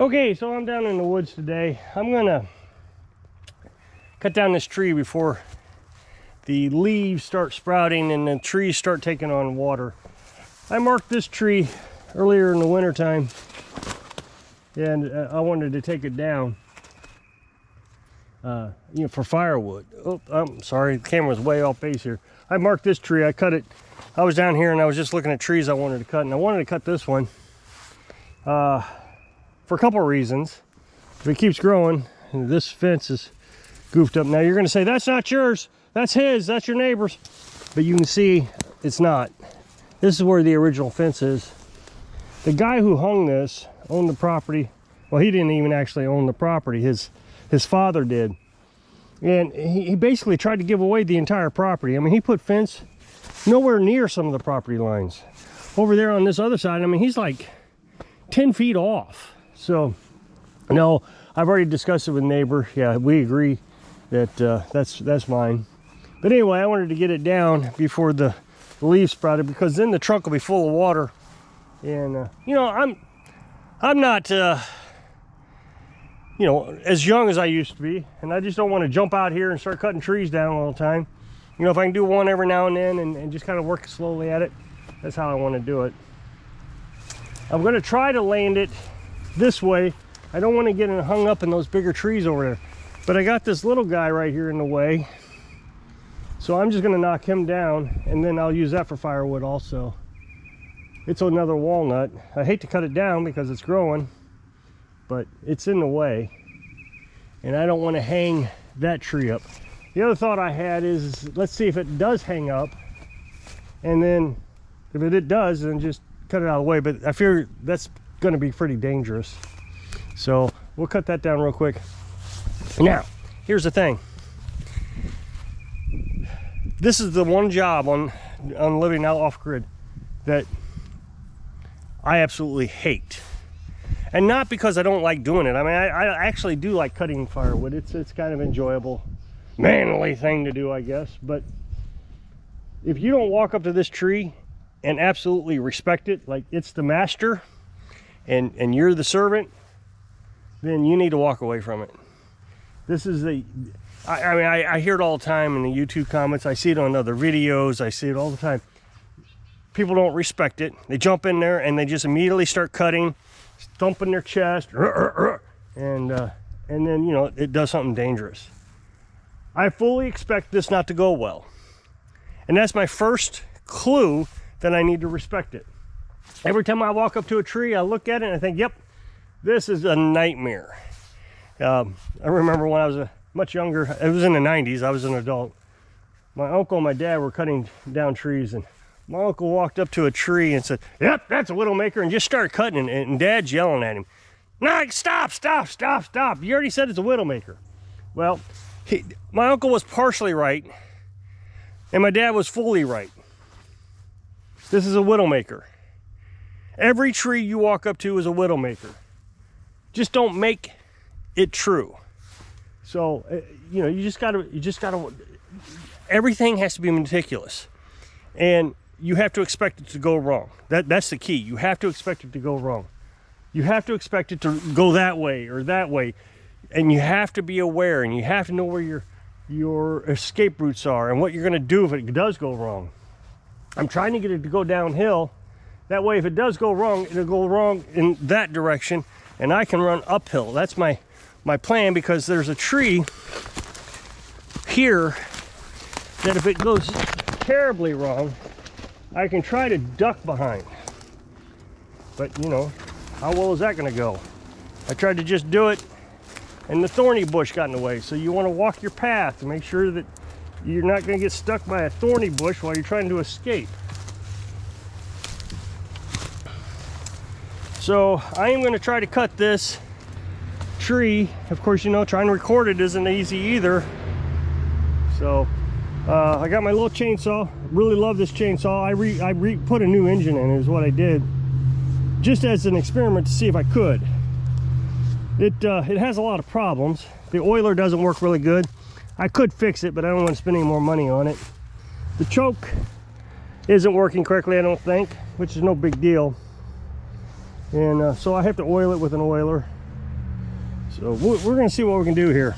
Okay, so I'm down in the woods today. I'm gonna cut down this tree before the leaves start sprouting and the trees start taking on water. I marked this tree earlier in the wintertime, and I wanted to take it down, for firewood. Oh, I'm sorry, the camera's way off base here. I marked this tree, I cut it. I was down here and I was just looking at trees I wanted to cut, and I wanted to cut this one for a couple of reasons. If it keeps growing, and this fence is goofed up. Now you're gonna say, that's not yours, that's his, that's your neighbor's. But you can see it's not. This is where the original fence is. The guy who hung this owned the property. Well, he didn't even actually own the property. His father did. And he basically tried to give away the entire property. I mean, he put fence nowhere near some of the property lines. Over there on this other side, I mean, he's like 10 feet off. So, no, I've already discussed it with neighbor. Yeah, we agree that that's mine. But anyway, I wanted to get it down before the leaves sprouted, because then the trunk will be full of water. And I'm not as young as I used to be, and I just don't want to jump out here and start cutting trees down all the time. If I can do one every now and then and just kind of work slowly at it, that's how I want to do it. I'm going to try to land it this way. I don't want to get hung up in those bigger trees over there, but I got this little guy right here in the way, so I'm just going to knock him down, and then I'll use that for firewood also. It's another walnut. I hate to cut it down because it's growing, but it's in the way, and I don't want to hang that tree up. The other thought I had is, let's see if it does hang up, and then if it does, then just cut it out of the way. But I fear that's going to be pretty dangerous, so we'll cut that down real quick. Now, here's the thing. This is the one job on living out off-grid that I absolutely hate. And not because I don't like doing it. I mean, I actually do like cutting firewood. It's kind of enjoyable, manly thing to do, I guess. But if you don't walk up to this tree and absolutely respect it, like it's the master and you're the servant, then you need to walk away from it. This is I hear it all the time in the YouTube comments. I see it on other videos. I see it all the time. People don't respect it. They jump in there and they just immediately start cutting, thumping their chest, and then it does something dangerous. I fully expect this not to go well, and that's my first clue that I need to respect it. Every time I walk up to a tree, I look at it and I think, yep, this is a nightmare. I remember when I was much younger, it was in the 90s, I was an adult. My uncle and my dad were cutting down trees, and my uncle walked up to a tree and said, yep, that's a widowmaker, and just started cutting it, and Dad's yelling at him, no, stop, stop, stop, stop. You already said it's a widowmaker. Well, my uncle was partially right, and my dad was fully right. This is a widowmaker. Every tree you walk up to is a widowmaker. Just don't make it true. So, you just gotta, everything has to be meticulous. And you have to expect it to go wrong. That's the key. You have to expect it to go wrong. You have to expect it to go that way or that way. And you have to be aware, and you have to know where your escape routes are and what you're gonna do if it does go wrong. I'm trying to get it to go downhill. That way, if it does go wrong, it'll go wrong in that direction, and I can run uphill. That's my plan, because there's a tree here that if it goes terribly wrong, I can try to duck behind. But how well is that gonna go? I tried to just do it, and the thorny bush got in the way. So you wanna walk your path to make sure that you're not gonna get stuck by a thorny bush while you're trying to escape. So I am gonna try to cut this tree. Of course, trying to record it isn't easy either. So I got my little chainsaw. Really love this chainsaw. I put a new engine in it is what I did, just as an experiment to see if I could. It has a lot of problems. The oiler doesn't work really good. I could fix it, but I don't want to spend any more money on it. The choke isn't working correctly, I don't think, which is no big deal. And so I have to oil it with an oiler. So we're gonna see what we can do here.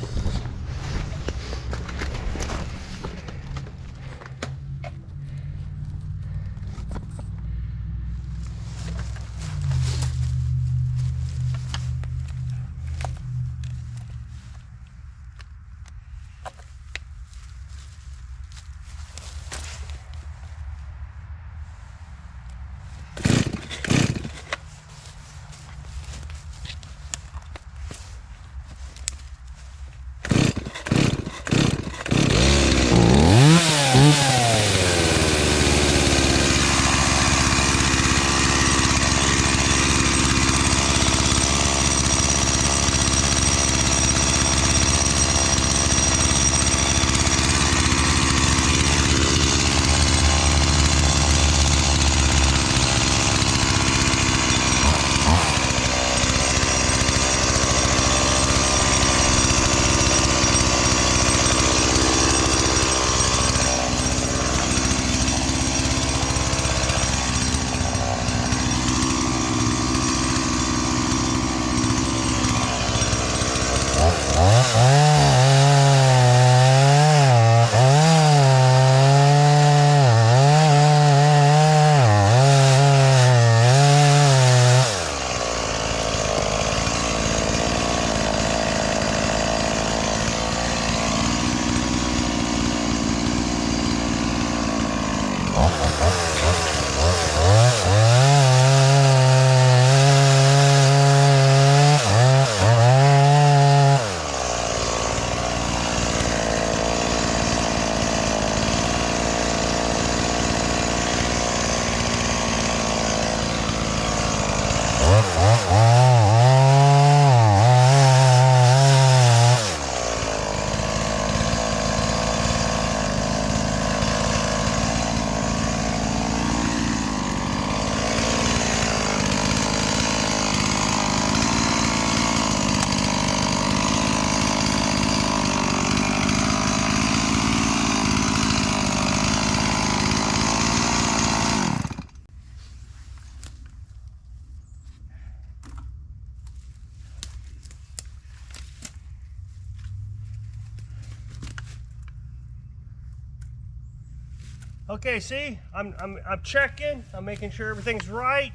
Okay, see, I'm checking. I'm making sure everything's right.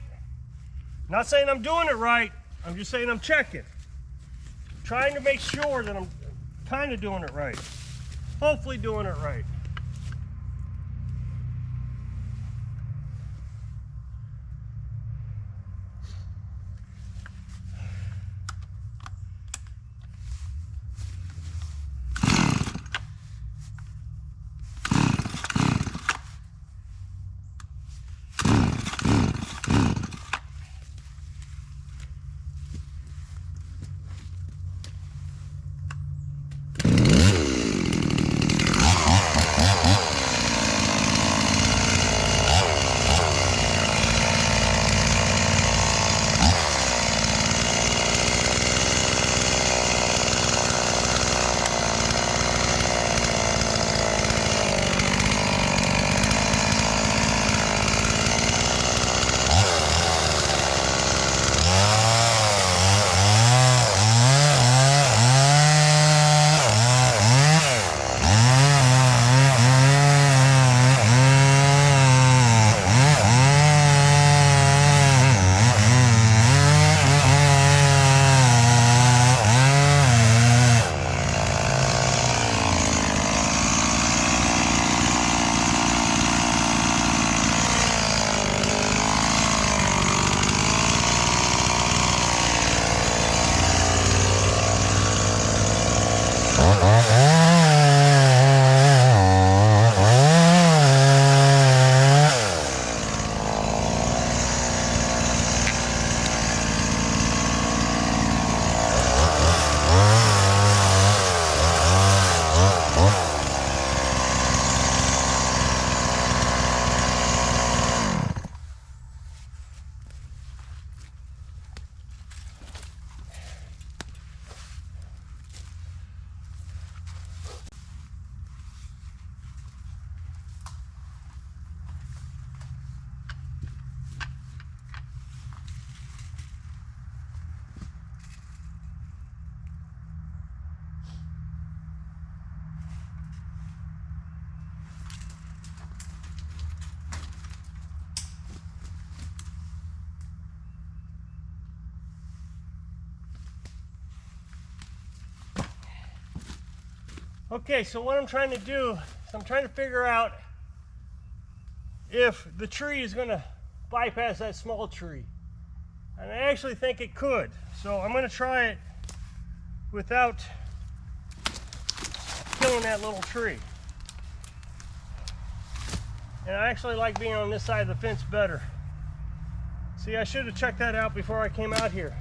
Not saying I'm doing it right. I'm just saying I'm checking. Trying to make sure that I'm kind of doing it right. Hopefully doing it right. Okay, so what I'm trying to do is I'm trying to figure out if the tree is going to bypass that small tree. And I actually think it could. So I'm going to try it without killing that little tree. And I actually like being on this side of the fence better. See, I should have checked that out before I came out here.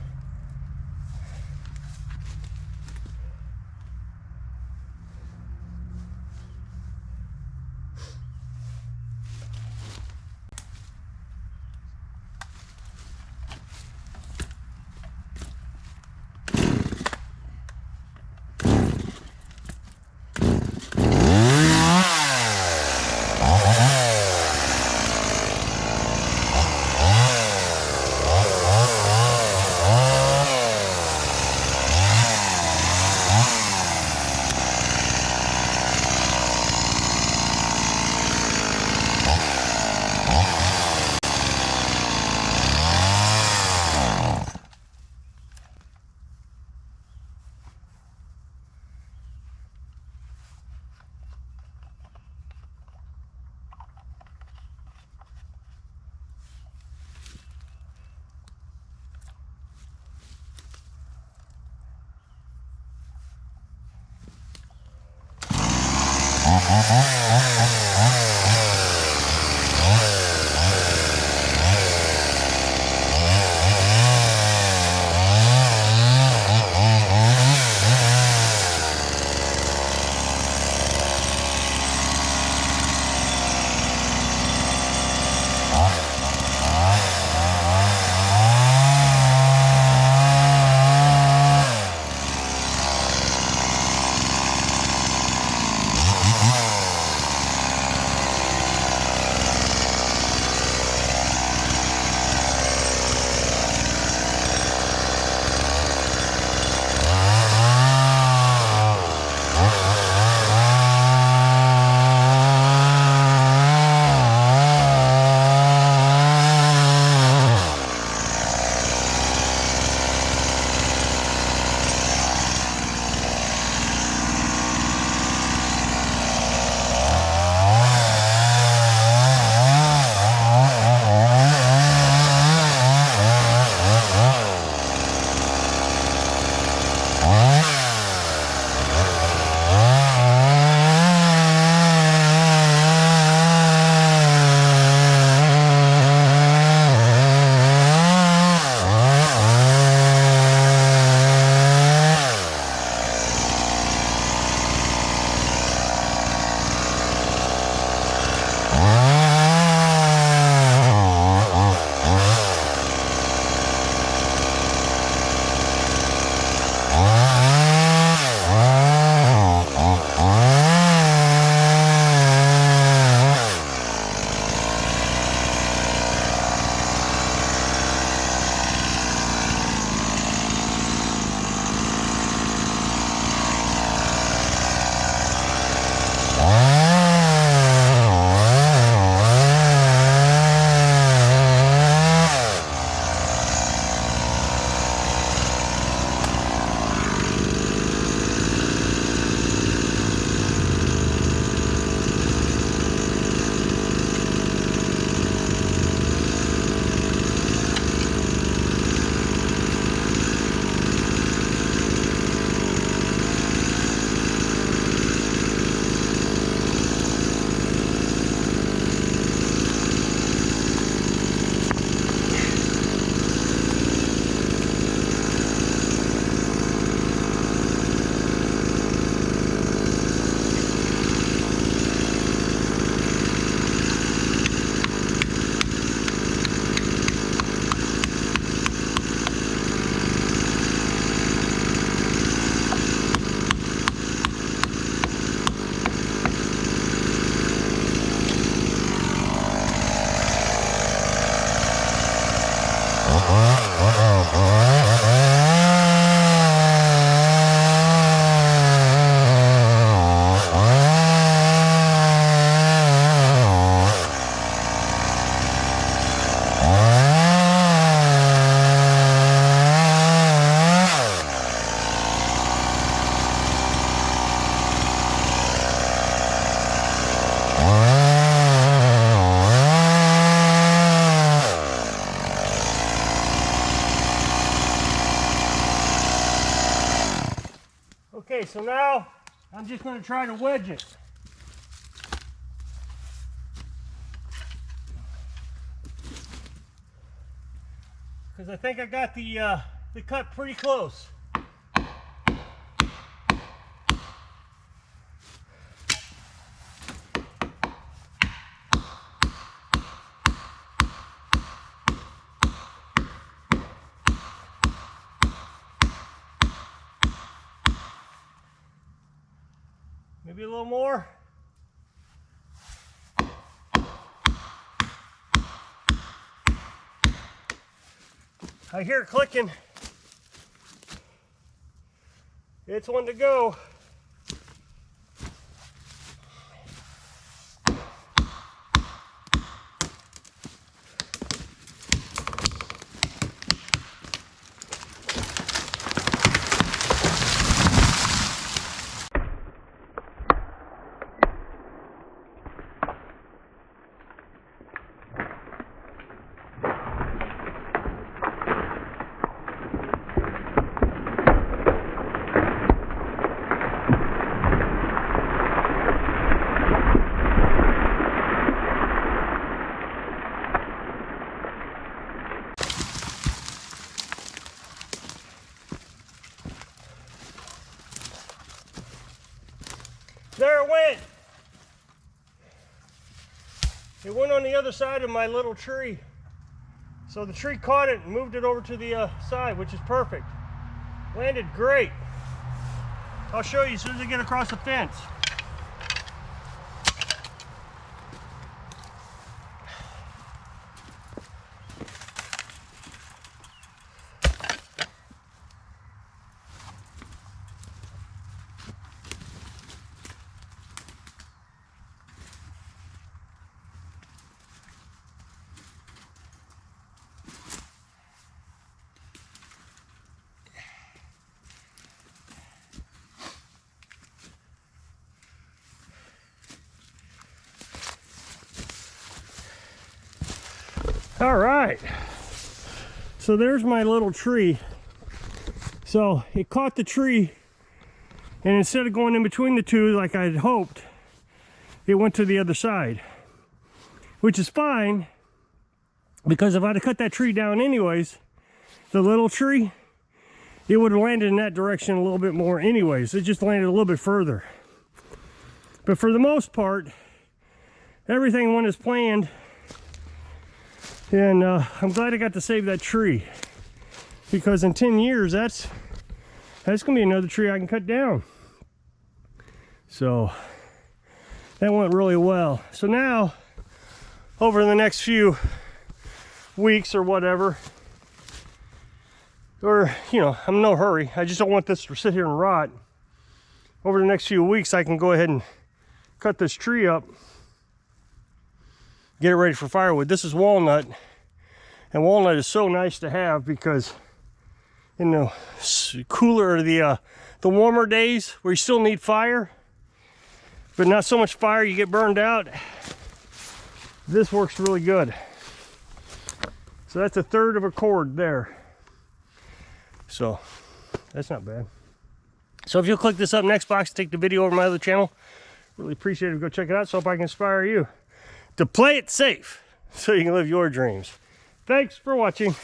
Okay, so now I'm just going to try to wedge it. Because I think I got the cut pretty close. Maybe a little more. I hear it clicking. It's one to go. There it went. It went on the other side of my little tree. So the tree caught it and moved it over to the side, which is perfect. Landed great. I'll show you as soon as I get across the fence. All right, so there's my little tree. So it caught the tree, and instead of going in between the two like I had hoped, it went to the other side, which is fine, because if I'd have cut that tree down anyways, the little tree, it would have landed in that direction a little bit more anyways. It just landed a little bit further. But for the most part, everything went as planned. And I'm glad I got to save that tree, because in 10 years, that's gonna be another tree I can cut down. So that went really well. So now, over the next few weeks or whatever, or, you know, I'm in no hurry. I just don't want this to sit here and rot. Over the next few weeks, I can go ahead and cut this tree up, get it ready for firewood. This is walnut, and walnut is so nice to have, because in the cooler, the warmer days where you still need fire, but not so much fire you get burned out, this works really good. So that's 1/3 of a cord there. So that's not bad. So if you'll click this up next box, take the video over to my other channel, really appreciate it. Go check it out, so hope I can inspire you to play it safe so you can live your dreams. Thanks for watching.